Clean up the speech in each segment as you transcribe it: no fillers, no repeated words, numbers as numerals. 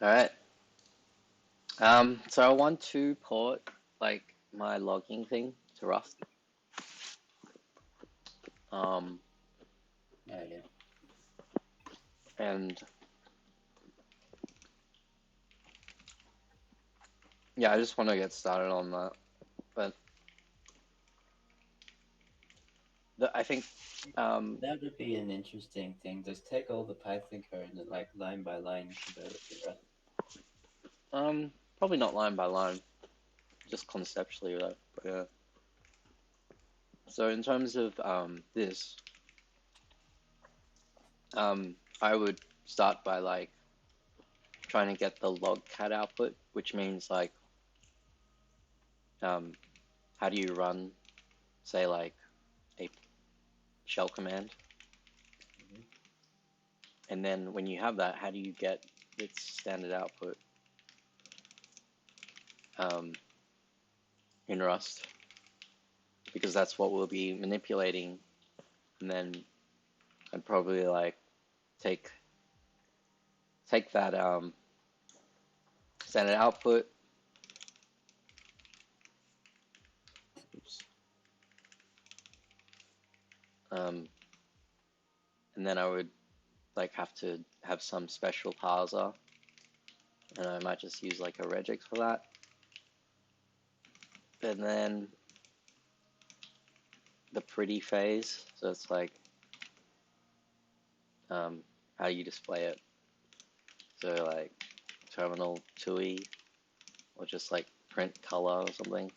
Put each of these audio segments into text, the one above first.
All right. So I want to port like my logging thing to Rust. Um, Oh yeah. and yeah, I just want to get started on that. But I think, That would be an interesting thing. Just take all the Python code and like line by line convert it to Rust. probably not line by line, just conceptually though. But yeah. So in terms of this, I would start by like trying to get the logcat output, which means like, um, how do you run, say, like a shell command? Mhm. And then when you have that, how do you get its standard output um, in Rust? Because that's what we'll be manipulating. And then I'd probably like take take that standard output. Oops. Um, and then I would like have to have some special parser, and I might just use like a regex for that. And then the pretty phase, so it's like how you display it. So like terminal TUI or just like print color or something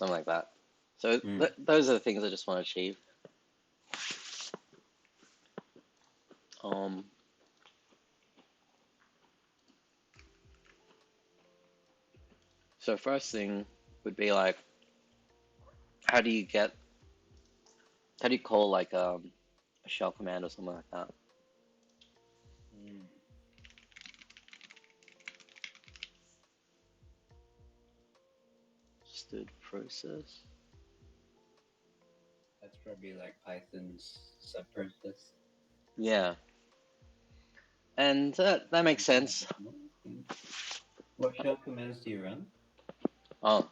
like that. So Mm. those are the things I just want to achieve. Um, so first thing would be like, how do you get, how do you call like a shell command or something like that? Mm. Stood process. That's probably like Python's subprocess. Yeah, and that makes sense. What shell commands do you run? Oh,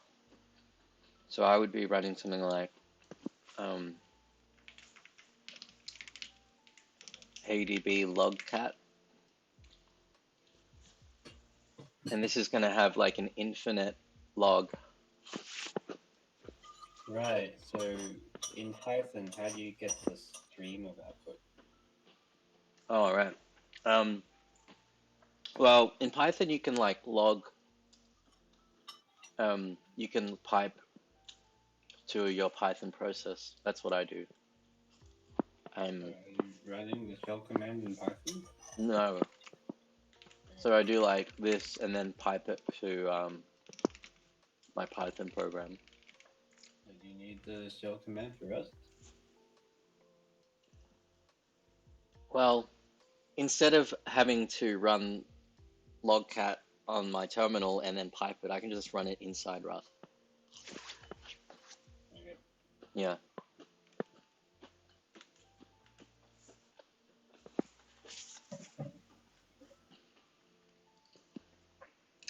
so I would be running something like um, adb logcat, and this is going to have like an infinite log. Right. So in Python, how do you get the stream of output? Oh, all right. Um, well, in Python you can like log, you can pipe to your Python process. That's what I do. I'm Are you running the shell command in Python? no, so I do like this and then pipe it to my Python program. So do you need the shell command for Rust? Well, instead of having to run logcat on my terminal and then pipe it, I can just run it inside Rust. Okay. Yeah.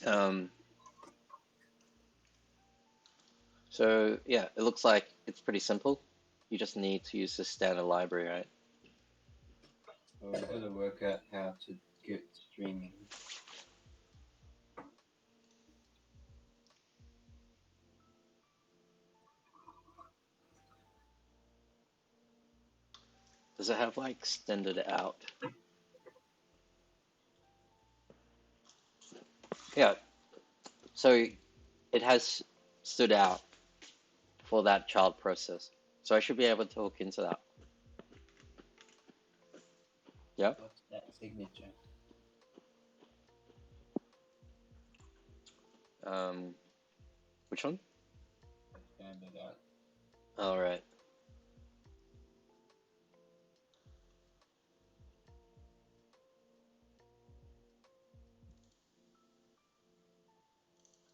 Um, so yeah, it looks like it's pretty simple. You just need to use the standard library, right? Well, we've got to work out how to get streaming. Does it have like extended out? Yeah. So it has stood out for that child process. So I should be able to hook into that. Yeah. What's that signature? Um, which one? Expand it out. All right.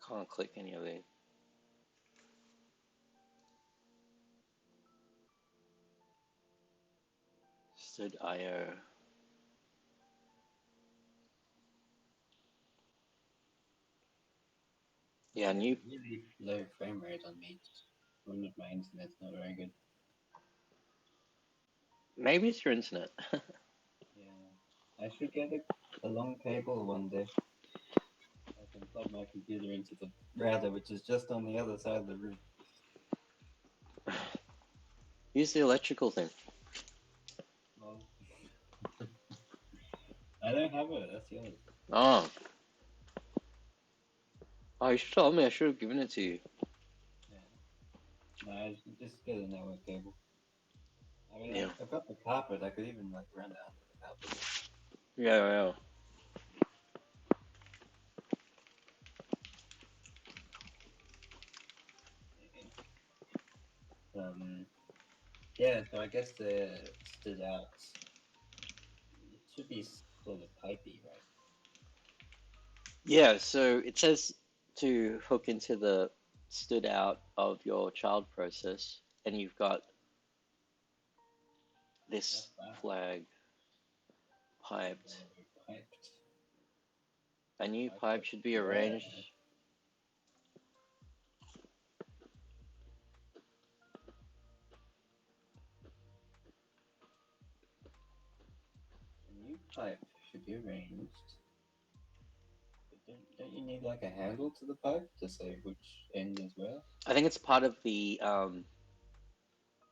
Can't click any of these. Stood IO. Yeah, I and have you a really low frame rate on me. One of my internet's not very good. maybe it's your internet. Yeah, I should get a long cable one day. I can plug my computer into the router, which is just on the other side of the room. Use the electrical thing. Well, I don't have it. That's yours. Oh, oh, you should tell me. I should have given it to you. Yeah. No, I should just get a network cable. I mean, Yeah, I've got the carpet. I could even like run it under the carpet. yeah. Um, yeah. So I guess the stood out. It should be sort of pipey, right? Yeah, so it says to hook into the stood out of your child process, and you've got this What's that? flag piped. Piped. A new Piped pipe up should be where? arranged. A new pipe should be arranged. But don't you need like a handle to the pipe to say which end is where? I think it's part of the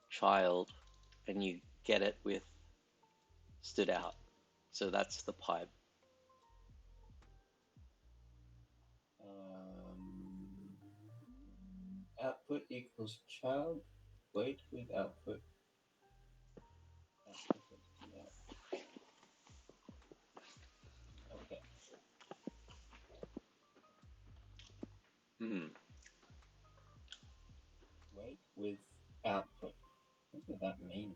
child, and you get it with stood out. So that's the pipe. Um, Output equals child. Wait with output. Output of stood out. Okay. Hmm. Wait with output. What does that mean?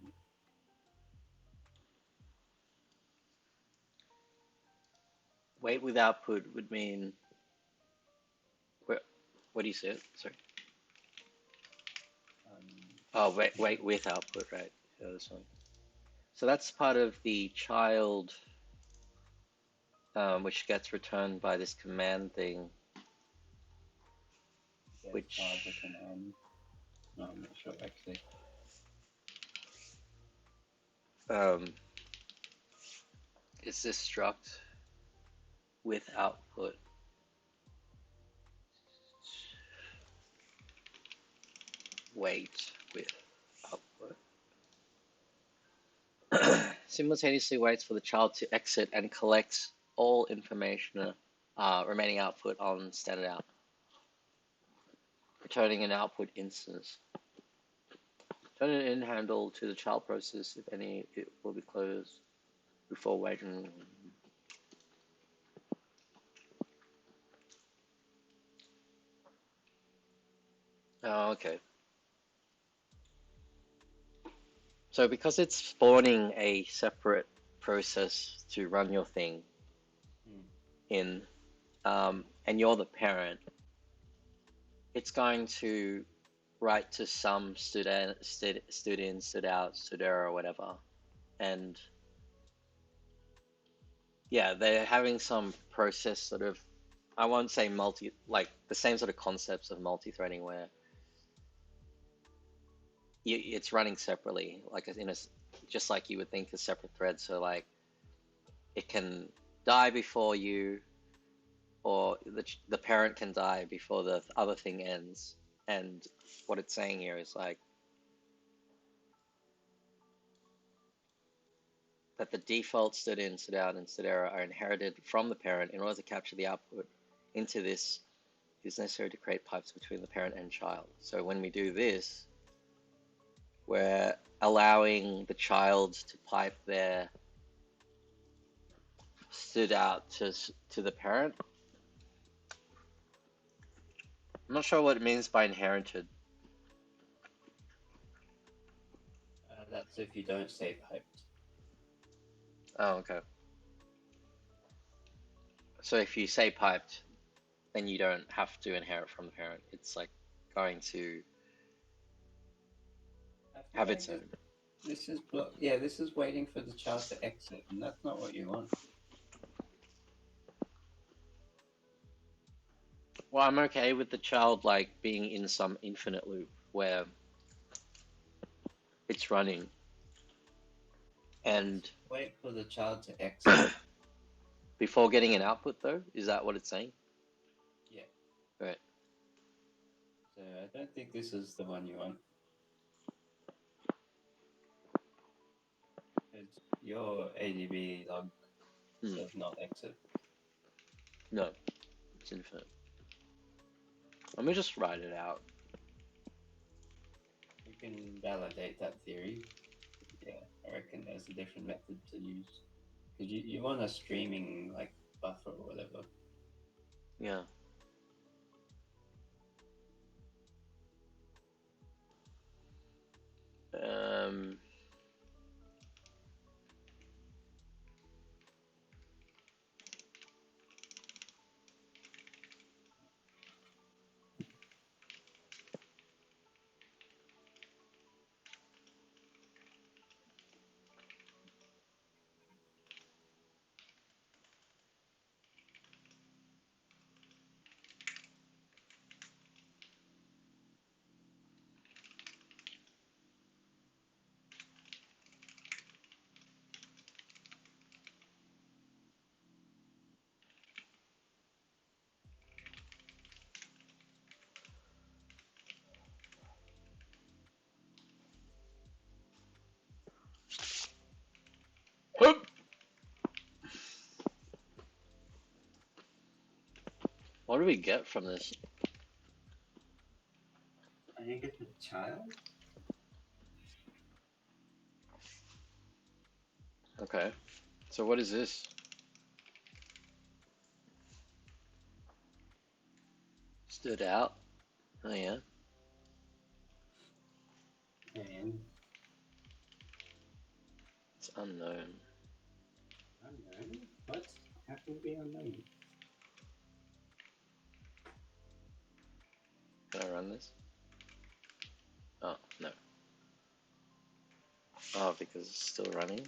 Wait with output would mean. What, what do you say? Sorry. Um, Oh, wait with output, right? Yeah, this one. So that's part of the child, which gets returned by this command thing, get child the which command. No, I'm not sure actually. um, is this struct with output. Wait with output. Simultaneously waits for the child to exit and collects all information remaining output on standard out, returning an output instance. Turn an in handle to the child process, if any, it will be closed before waiting. Oh, okay. So because it's spawning a separate process to run your thing Hmm. in, and you're the parent, it's going to write to some student, stood out, studera, or whatever, and yeah, they're having some process sort of. I won't say like the same sort of concepts of multi-threading where it's running separately, like in a just like you would think a separate thread. So like it can die before you, or the parent can die before the other thing ends. And what it's saying here is like that the default stood in, stood out, and stood error are inherited from the parent. In order to capture the output into this, it is necessary to create pipes between the parent and child. So when we do this, we're allowing the child to pipe their stood out to the parent. I'm not sure what it means by inherited. That's if you don't say piped. Oh, okay. So if you say piped, then you don't have to inherit from the parent. It's like going to I feel have like its own. this is yeah, this is waiting for the child to exit, and that's not what you want. Well, I'm okay with the child like being in some infinite loop where it's running and Wait for the child to exit. before getting an output though, is that what it's saying? Yeah. Right. So I don't think this is the one you want. Your ADB log does not exit. No, it's infinite. Let me just write it out. You can validate that theory. Yeah, I reckon there's a different method to use. Because you want a streaming like buffer or whatever. Yeah. Um, what do we get from this? Are you get the child? Okay. So what is this? Stood out. Oh yeah. And It's unknown. unknown? What? How can it be unknown? Can I run this? Oh, no. Oh, because it's still running?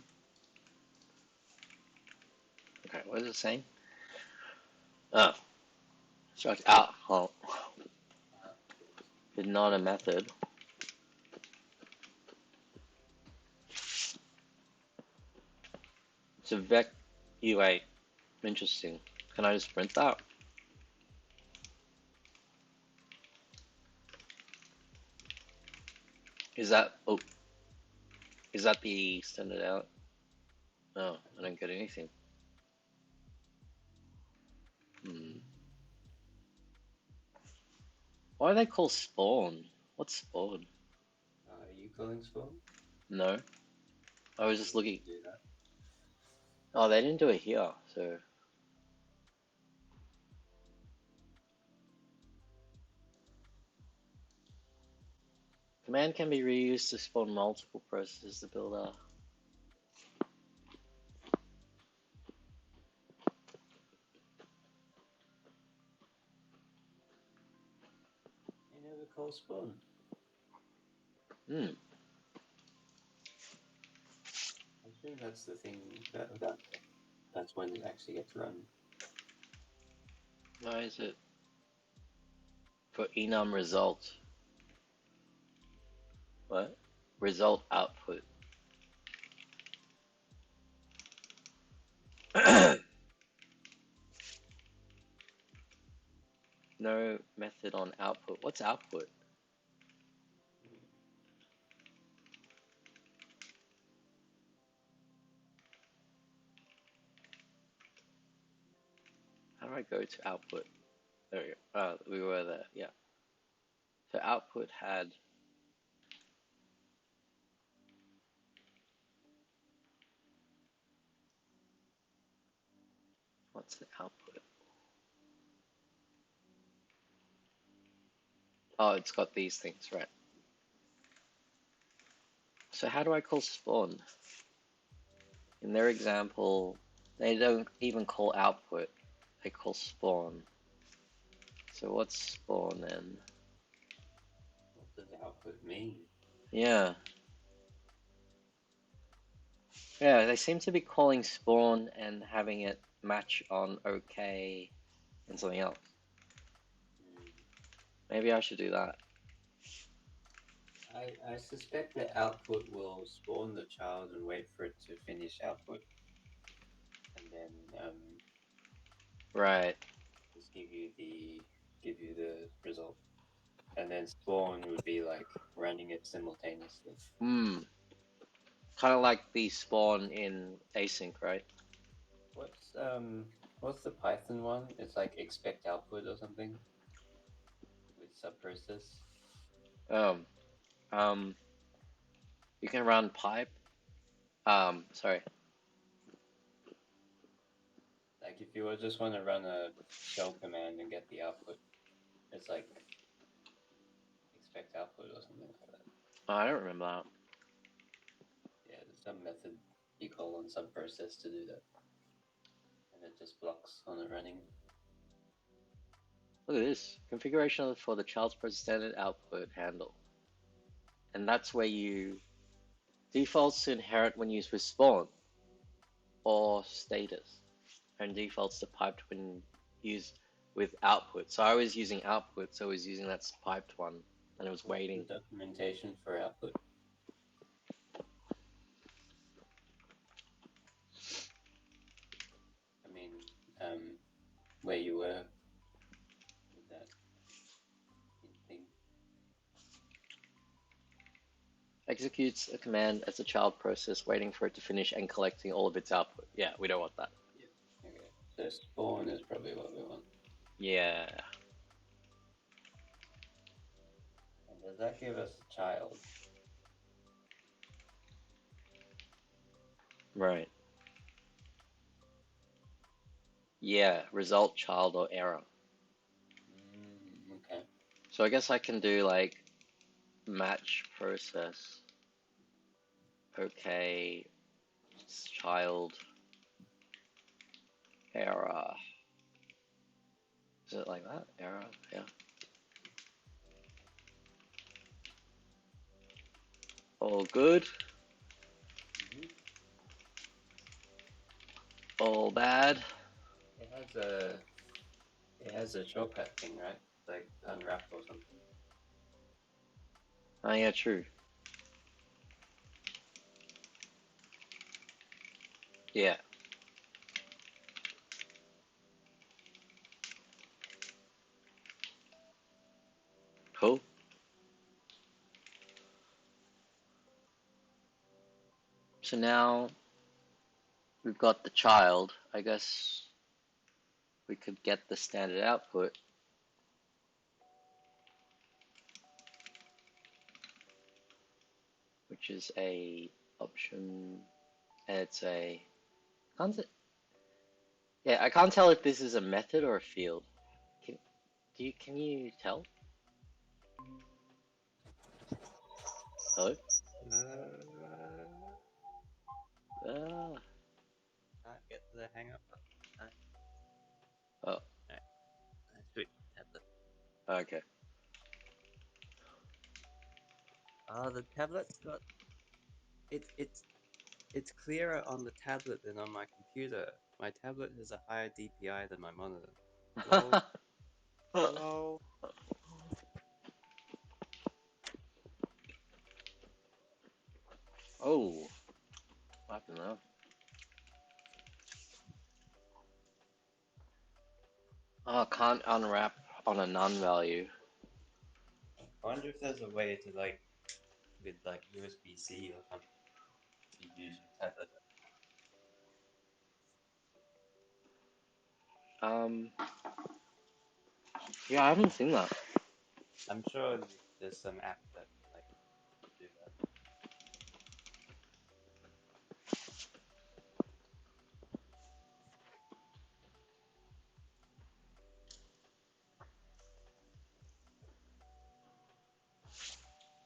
Okay, what is it saying? Oh, struct out. Oh, but not a method. It's a vec U8. Interesting. Can I just print that? Is that, oh, is that the standard out? No, I don't get anything. Why do they call spawn? What's spawn? Are you calling spawn? No, I was just looking. Do that. Oh, they didn't do it here, so. Command can be reused to spawn multiple processes to build up. You never call spawn. Hmm. I assume that's the thing that's when it actually gets run. Why is it for enum result? What? Result output. No method on output. What's output? How do I go to output? There we go. Oh, we were there. Yeah. So output had. What's the output? Oh, it's got these things, right. So how do I call spawn? In their example, they don't even call output. They call spawn. So what's spawn then? What does output mean? Yeah. Yeah, they seem to be calling spawn and having it match on OK and something else. Maybe I should do that. I suspect the output will spawn the child and wait for it to finish output, and then Right. just give you the result. And then spawn would be like running it simultaneously. Hmm. Kind of like the spawn in async, right? What's um what's the Python one? It's like expect output or something with subprocess. Um. Um. You can run pipe. Sorry. Like if you just want to run a shell command and get the output, it's like expect output or something like that. Oh, I don't remember that. Yeah, there's some method you call on subprocess to do that, and it just blocks on it running. Look at this configuration for the child's process standard output handle, and that's where you defaults to inherit when used with spawn or status, and defaults to piped when used with output. So I was using output, so I was using that piped one, and it was What's the waiting. documentation for output? I mean, where you were with that thing. Executes a command as a child process, waiting for it to finish and collecting all of its output. Yeah, we don't want that. Yeah. Okay. So spawn is probably what we want. Yeah, And does that give us a child? right. Yeah, result, child, or error. Okay. So I guess I can do like match process. Okay, child, error. Is it like that? Error, yeah. All good, Mm-hmm. all bad. It has a it has a shortcut thing, right? Like unwrap or something. Oh yeah, true. Yeah, cool. So now we've got the child. I guess we could get the standard output, which is a option, and it's a can't it? Yeah, I can't tell if this is a method or a field. Can can you tell? Hello? Ah, Can't get the hang up. oh, Alright, switch tablet. okay. Oh, the tablet's got it's clearer on the tablet than on my computer. My tablet has a higher DPI than my monitor. Hello, hello. Oh, what happened there? Oh, can't unwrap on a none value. I wonder if there's a way to like with like USB-C or something to use your tablet. Um, yeah, I haven't seen that. I'm sure there's some app that like do that.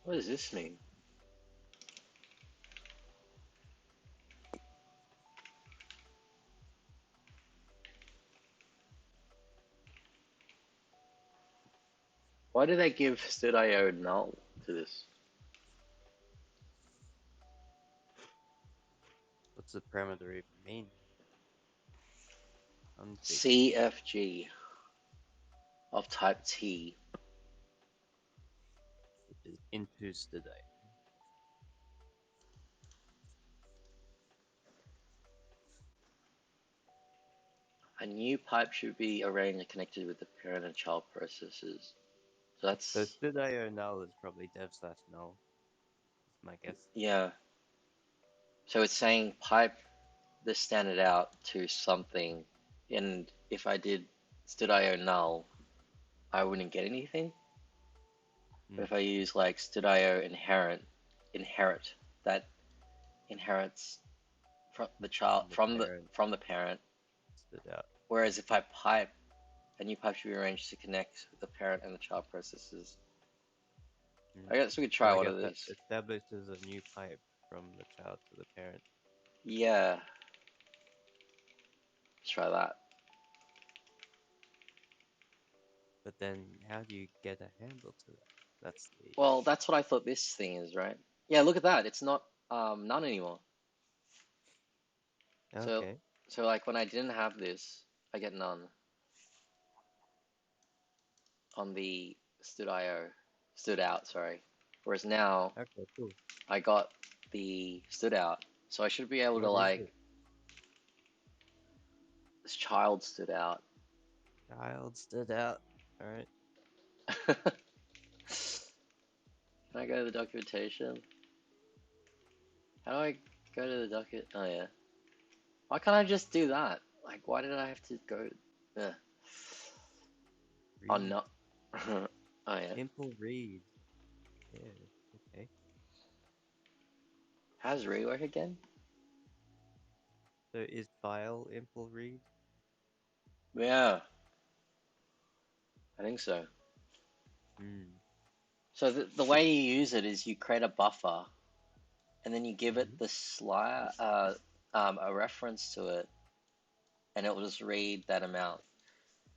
What does this mean? Why did they give std.io null to this? What's the parameter even mean? Config. CFG of type T. into std. A new pipe should be arranged and connected with the parent and child processes. So So that's, stdio null is probably dev/null, is my guess. yeah. So it's saying pipe the standard out to something, and if I did stdio null, I wouldn't get anything. But Hmm. if I use like stdio inherit, that inherits from the child From the parent from the parent. stood out. Whereas if I pipe, a new pipe should be arranged to connect the parent and the child processes. Hmm. I guess we could So try I one guess of that these. establishes a new pipe from the child to the parent. Yeah, let's try that. But then how do you get a handle to that? That's the Well, that's what I thought this thing is, right? Yeah, look at that. It's not none anymore. So okay. so like when I didn't have this, I get none on the stood out, sorry. Whereas now Okay, cool. I got the stood out. So I should be able to What is like it? this child stood out. Child stood out. Alright. Can I go to the documentation? How do I go to the docket? Oh yeah. Why can't I just do that? Like why did I have to go? Ugh. Oh Read. no. Oh yeah. Simple read. Yeah, okay. How's rework again? So is file impl read? Yeah, I think so. Hmm. So the way you use it is you create a buffer and then you give it Mm-hmm. the a reference to it, and it will just read that amount.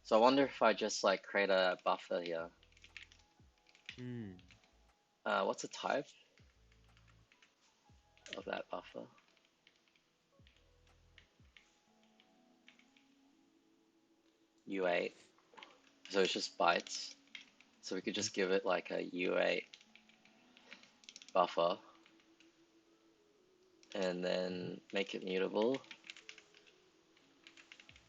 So I wonder if I just like create a buffer here. Hmm. What's the type of that buffer? U8. So it's just bytes. So we could Mm-hmm. just give it like a U8 buffer and Mm-hmm. then make it mutable.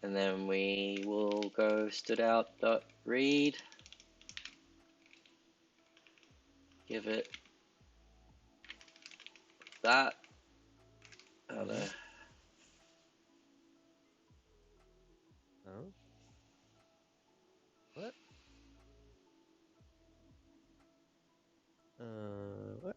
And then we will go stood out dot read, give it that. I don't Mm-hmm. know. Oh, what? What?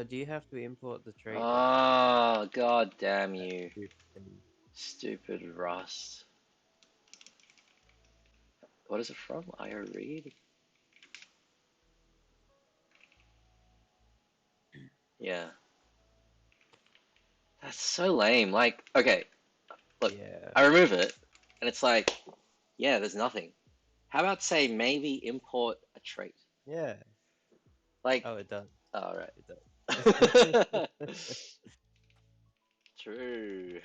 Do you have to import the trait as a Oh, god damn that you. stupid thing? Stupid Rust. What is it from? IO read? Yeah. That's so lame. Like, okay, look, Yeah. I remove it, and it's like, yeah, there's nothing. How about say maybe import a trait? Yeah. Like, Oh, it does. all It does. right. True.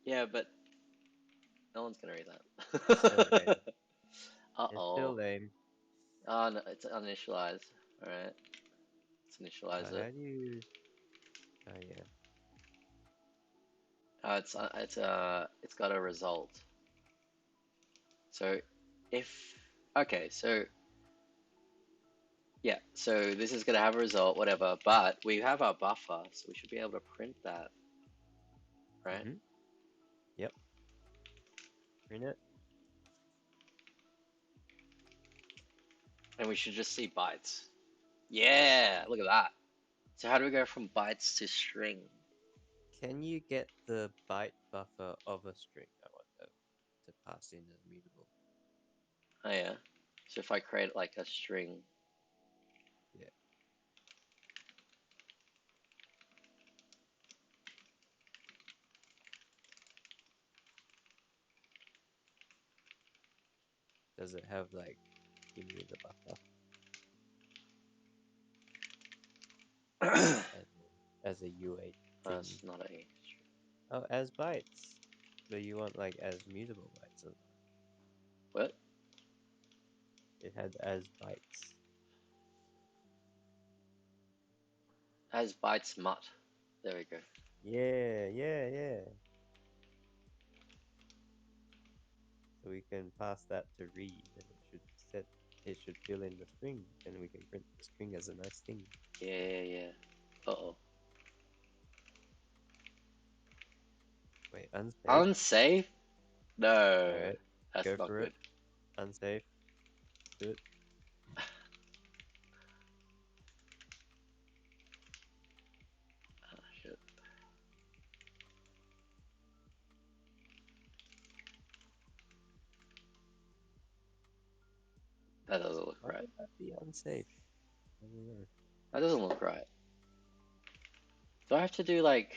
Yeah, but no one's gonna read Still lame. that. It's still Uh-oh. lame. Oh, no, it's uninitialized. All right, let's initialize it. How do you? Oh yeah. It's got a result. So if okay, so yeah, so this is gonna have a result, whatever. But we have our buffer, so we should be able to print that, right? Mm-hmm. Yep. Print it. And we should just see bytes. Yeah, look at that. So how do we go from bytes to string? Can you get the byte buffer of a string? I wonder to pass in as mutable. Oh yeah. So if I create like a string, Yeah. Does it have like give me the buffer that's as a U8 thing? not a string. Oh, as bytes. But you want like as mutable bytes as well. What? It had as bytes. As bytes mut. There we go. Yeah. So we can pass that to read, and it should fill in the string, and we can print the string as a nice thing. Yeah. Uh-oh. Wait, unsafe. Unsafe? No. Alright, That's go not for good. it. Unsafe. Do it. Oh, shit. That doesn't look Why right. would that be unsafe? I don't know. That doesn't look right. Do I have to do like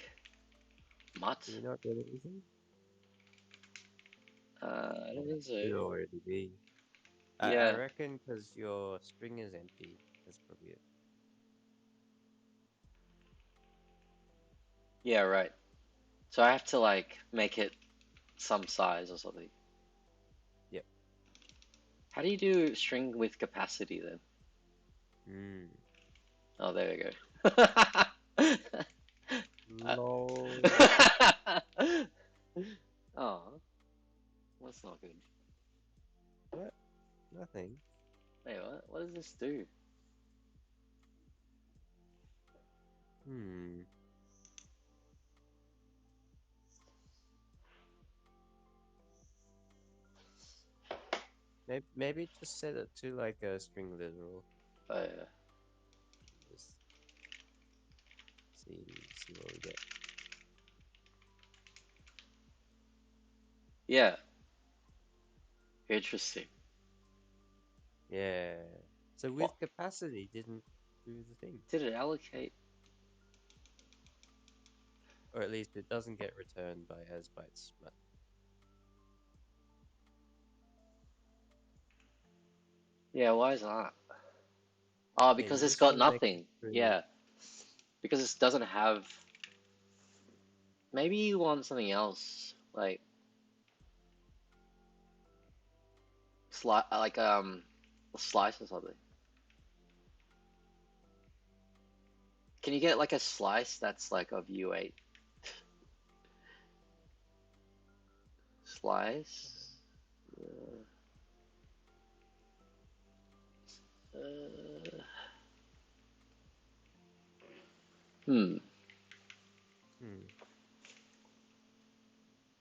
mut? Do we not get anything? I don't think Should so. already be. I Yeah. reckon because your string is empty. That's probably it. Yeah, right. So I have to like make it some size or something. Yep. How do you do string with capacity then? Hmm. Oh, there we go. Uh, Lol. oh, that's not good. What? Nothing. Wait, what? What does this do? Hmm. Maybe just set it to like a string literal. Oh, yeah. Just see what we get. Yeah, interesting. Yeah. So What? with capacity didn't do the thing. Did it allocate? Or at least it doesn't get returned by as bytes. But Yeah, why is that? Oh, yeah, you because it's just got want to make the nothing. string. Yeah, because it doesn't have. Maybe you want something else, like a slice or something. Can you get like a slice that's like of U8? Slice? Uh, hmm. Hmm.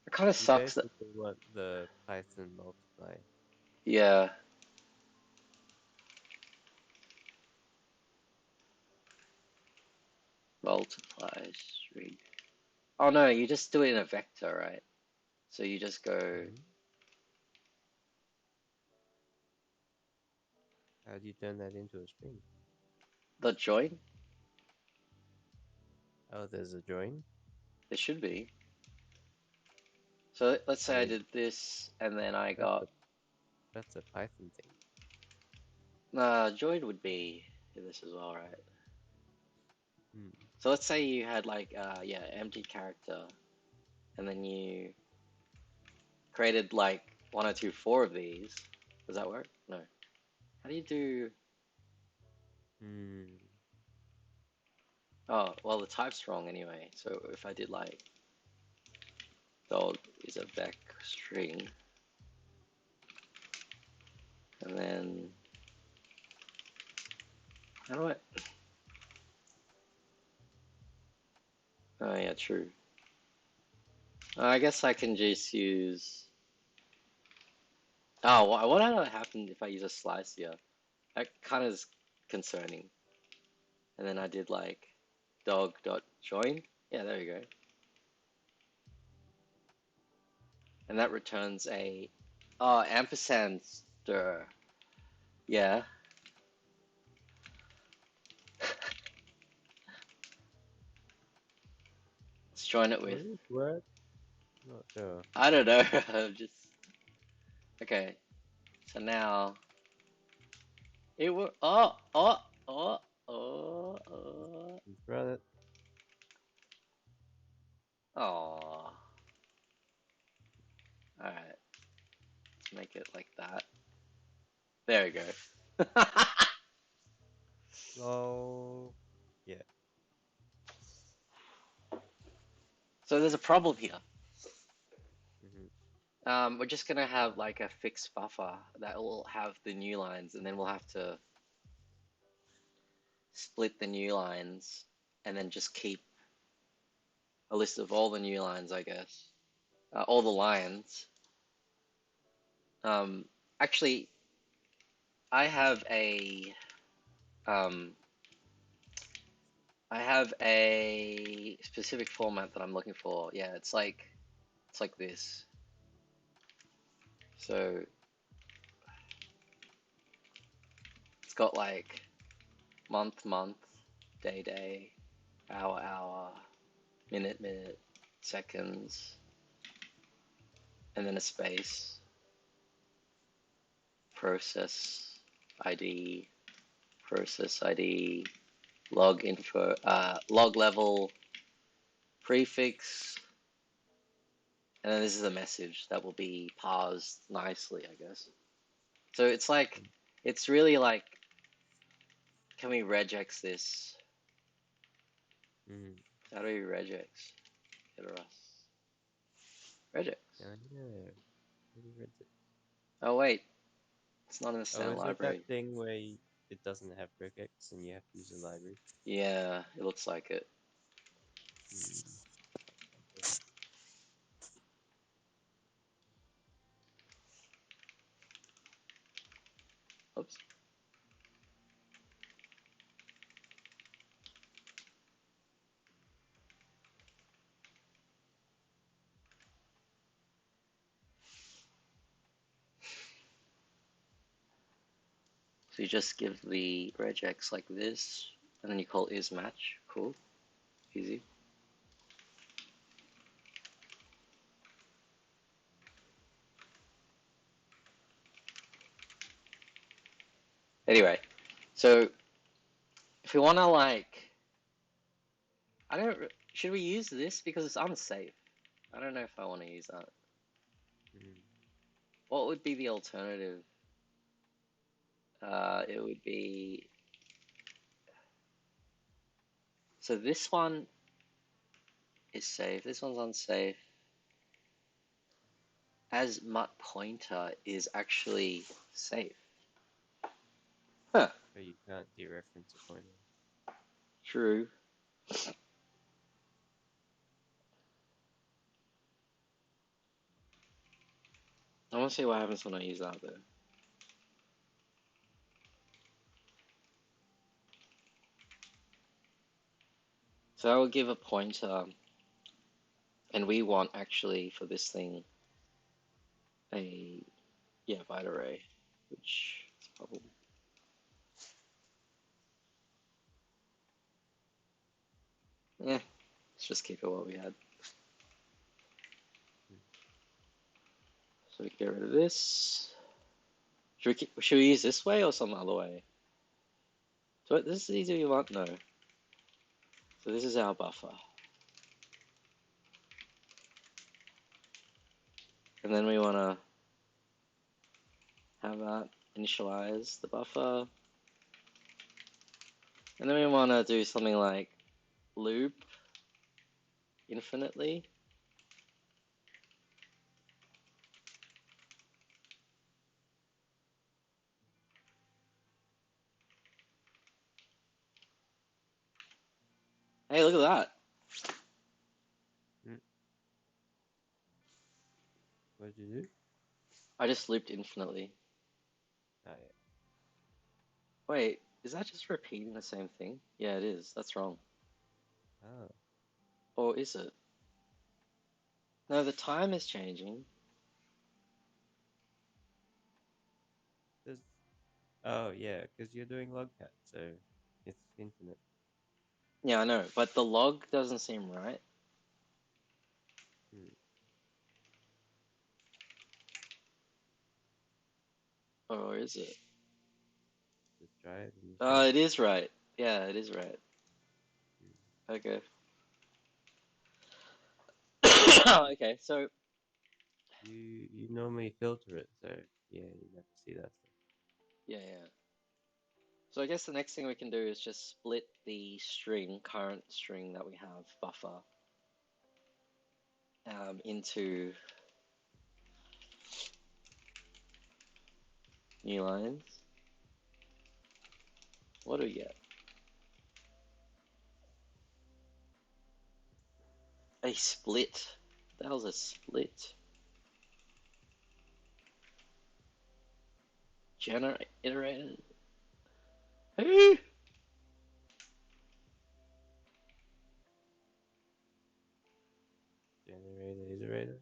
It kind of You sucks that. basically want the Python multiply. Yeah. Multiply string. Oh no, you just do it in a vector, right? So you just go Mhm. How do you turn that into a string? the join. Oh, there's a join. There should be. So let's I say I mean, did this, and then I that's got. a that's a Python thing. Join would be in this as well, right? Hmm. So let's say you had like yeah, empty character, and then you created like one or two, four of these. Does that work? No. How do you do? Hmm. Oh, well, the type's wrong anyway. So if I did like dog is a vec string, and then how do I? Oh yeah, true. I guess I can just use. Oh, what would happen if I use a slice here? That kind of is concerning. And then I did like dog dot join. Yeah, there you go. And that returns a ampersand stir. Yeah. Let's join it with. Will this work? Not sure. I don't know. I'm just okay. So now it will. Oh. Let's run it. Oh. There you go. Lol. Yeah. So there's a problem here. Hmm. We're just gonna have like a fixed buffer that will have the new lines, and then we'll have to split the new lines, and then just keep a list of all the new lines, I guess. All the lines. Um, Actually, I have um, a specific format that I'm looking for. Yeah, it's like this. So it's got like month, month, day, day, hour, hour, minute, minute, seconds, and then a space, process ID, process ID, log info, log level, prefix, and then this is a message that will be parsed nicely, I guess. So it's like, it's really like, can we regex this? Mm. How do we regex? Get a Rust. Regex. I know. Maybe read it. Oh wait, it's not in the Oh, standard is it that library. thing where it doesn't have regex and you have to use a library? Yeah, it looks like it. Mm. Okay. Oops. So you just give the regex like this, and then you call isMatch. Cool, easy. Anyway, so if we want to like, I don't, should we use this because it's unsafe? I don't know if I want to use that. Mm. What would be the alternative? It would be, so this one is safe. This one's unsafe. As mut pointer is actually safe. Huh. But you can't dereference a pointer. True. I want to see what happens when I use that though. So I will give a pointer, and we want actually for this thing a, yeah, byte array, which is probably, yeah, let's just keep it what we had. Mm. So we get rid of this. Should we use this way or some other way? So this is easy you want? No. So this is our buffer. And then we want to have that initialize the buffer. And then we want to do something like loop infinitely. Hey, look at that. Mm. What did you do? I just looped infinitely. Oh, yeah. Wait, is that just repeating the same thing? Yeah, it is. That's wrong. Oh. Or is it? No, the time is changing. There's... Oh, yeah, because you're doing logcat, so it's infinite. Yeah, I know, but the log doesn't seem right. Mm. Or is it? Just try it and Oh, see. it is right. Yeah, it is right. Mm. Okay. Okay, so You normally filter it, so yeah, you have to see that stuff. Yeah, yeah. So I guess the next thing we can do is just split the current string that we have, buffer, into new lines. What do we get? A split. That was a split. Generate iterated. Hey! Generator, iterator.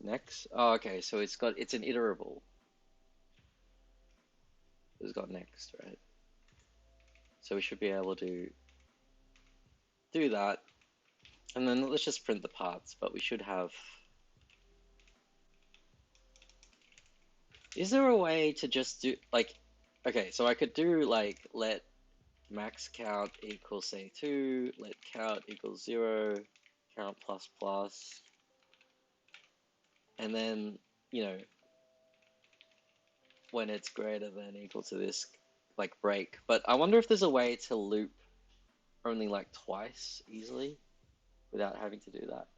Next. Oh, okay. So it's an iterable. It's got next, right? So we should be able to do that, and then let's just print the parts. But we should have. Is there a way to just do like? Okay, so I could do like let max count equals say 2, let count equals 0, count plus plus, and then when it's greater than equal to this, like break. But I wonder if there's a way to loop only like twice easily without having to do that.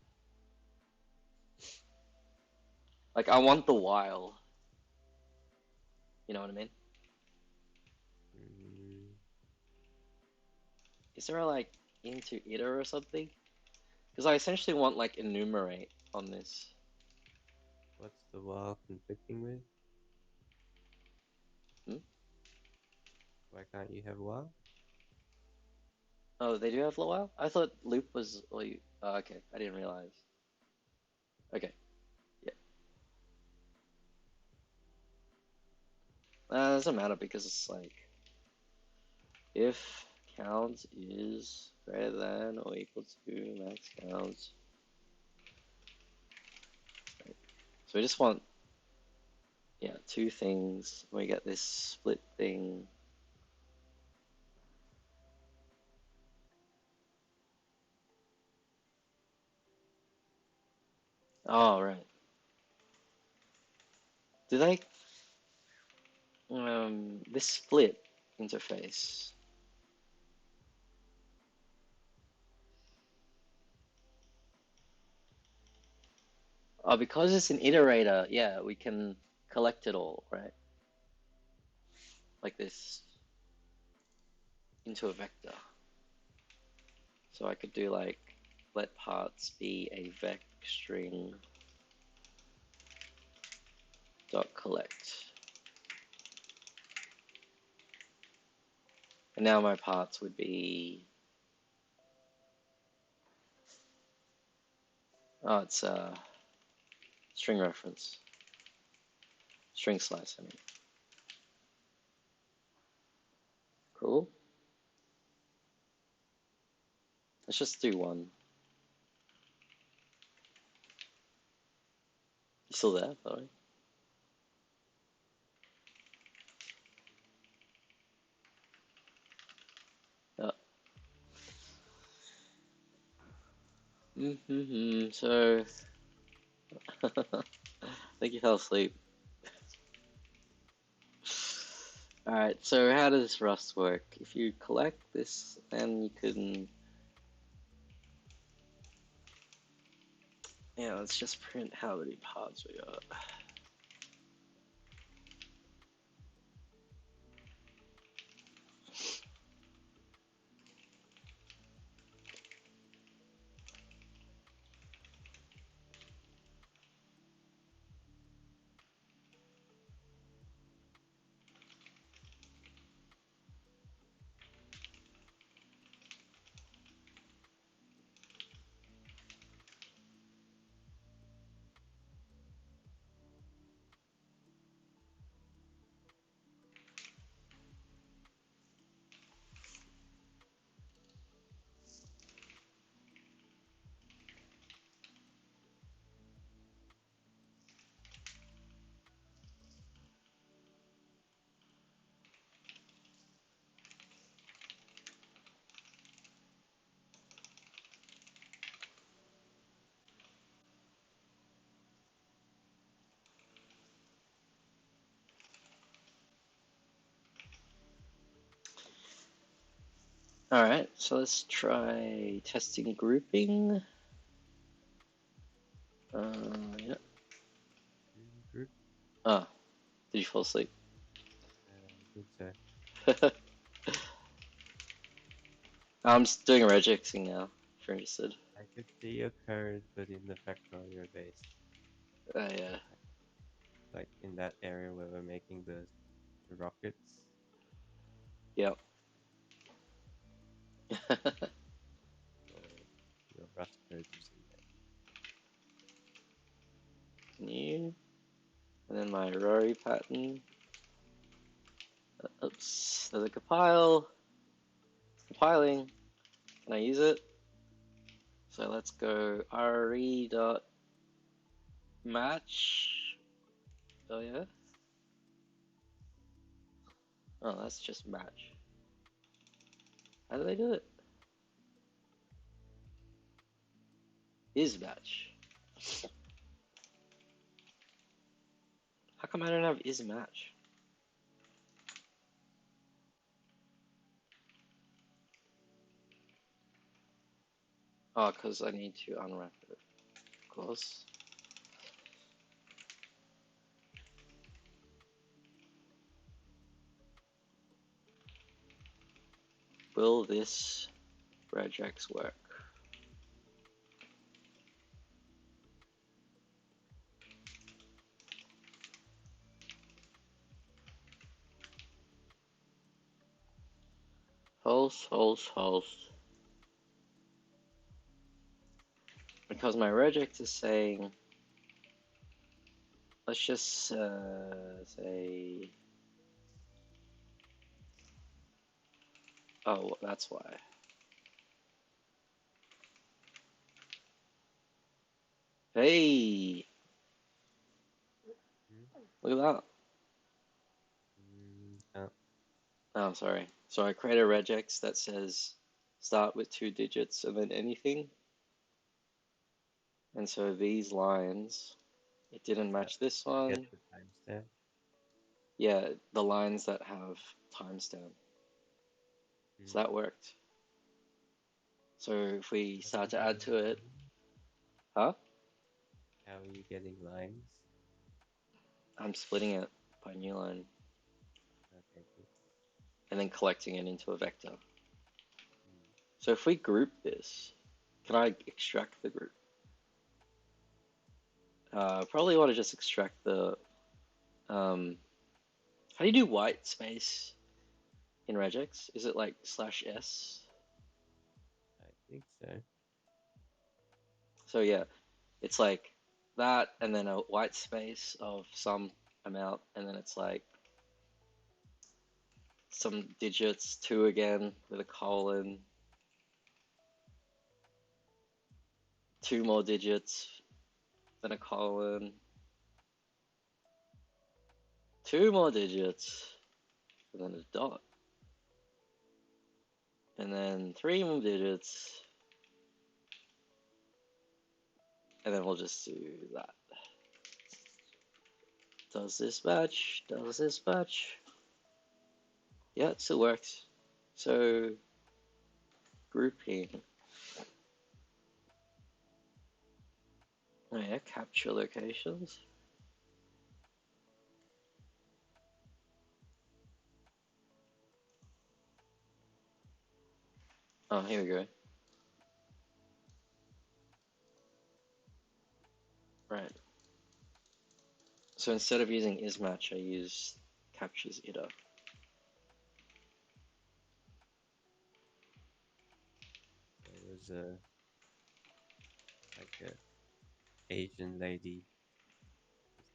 Like I want the while. You know what I mean? Mm, Is there a like into iter or something? Because I essentially want like enumerate on this. what's the while conflicting with? Hmm? Why can't you have while? Oh, they do have the while? I thought loop was all you. Oh, okay, I didn't realize. Okay, yeah. It doesn't matter because it's like if count is greater than or equal to max count. Right. So we just want, yeah, two things. We get this split thing. Oh, right. Do they, this split interface? Oh, because it's an iterator, yeah, we can collect it all, right? Like this into a vector. So I could do like let parts be a vec string dot collect. And now my parts would be, oh, it's a string reference, string slice, I mean. Cool. Let's just do one. You still there, by the way? Oh. So, I think you fell asleep. Alright, so how does Rust work? If you collect this, then you can... Yeah, let's just print how many parts we got. Alright, so let's try testing grouping. Yeah. Group. Oh, did you fall asleep? I think so. I'm just doing a regexing now, if you're interested. I could see your code, but in the Factorio base. Yeah. Like in that area where we're making the rockets. Yep. Your Rust code was in there. New. And then my Rory pattern. Oops, there's a compile. It's compiling. Can I use it? So let's go re dot match. Oh yeah. Oh, that's just match. How do they do it? Is match. How come I don't have is match? Oh, because I need to unwrap it. Of course. Will this regex work? False. Because my regex is saying, let's just say, oh, that's why. Hey, look at that. Oh, Oh, sorry. So I create a regex that says start with 2 digits and then anything. And so these lines, it didn't match this get one. the timestamp. Yeah, the lines that have timestamp. So that worked. So if we How are start you to add getting to it, lines? huh? How are you getting lines? I'm splitting it by new line Okay, cool. and then collecting it into a vector. Hmm. So if we group this, can I extract the group? Probably want to just extract the. How do you do white space in regex? Is it like /s? I think so. So yeah, it's like that, and then a white space of some amount, and then it's like some digits, 2 again with a colon, 2 more digits, then a colon, 2 more digits, and then a dot, and then 3 more digits, and then we'll just do that. Does this match? Does this match? Yeah, it still works. So, grouping. Oh yeah, capture locations. Oh, here we go. Right. So instead of using isMatch, I use captures iter. There was a Asian lady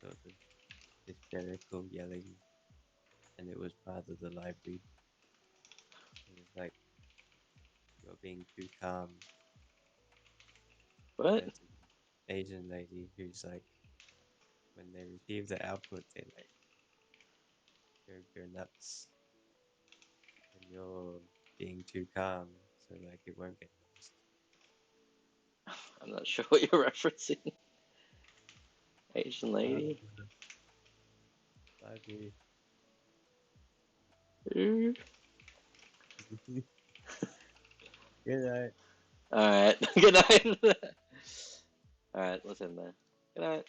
sort of hysterical yelling, and it was part of the library. It was like, "You're being too calm." What? There's an Asian lady who's like, when they receive the output, they like go nuts, and you're being too calm, so like it won't get lost. I'm not sure what you're referencing. Asian Part of lady? the library. Ooh. Good night. All right. Good night. All right. Let's end there. Good night.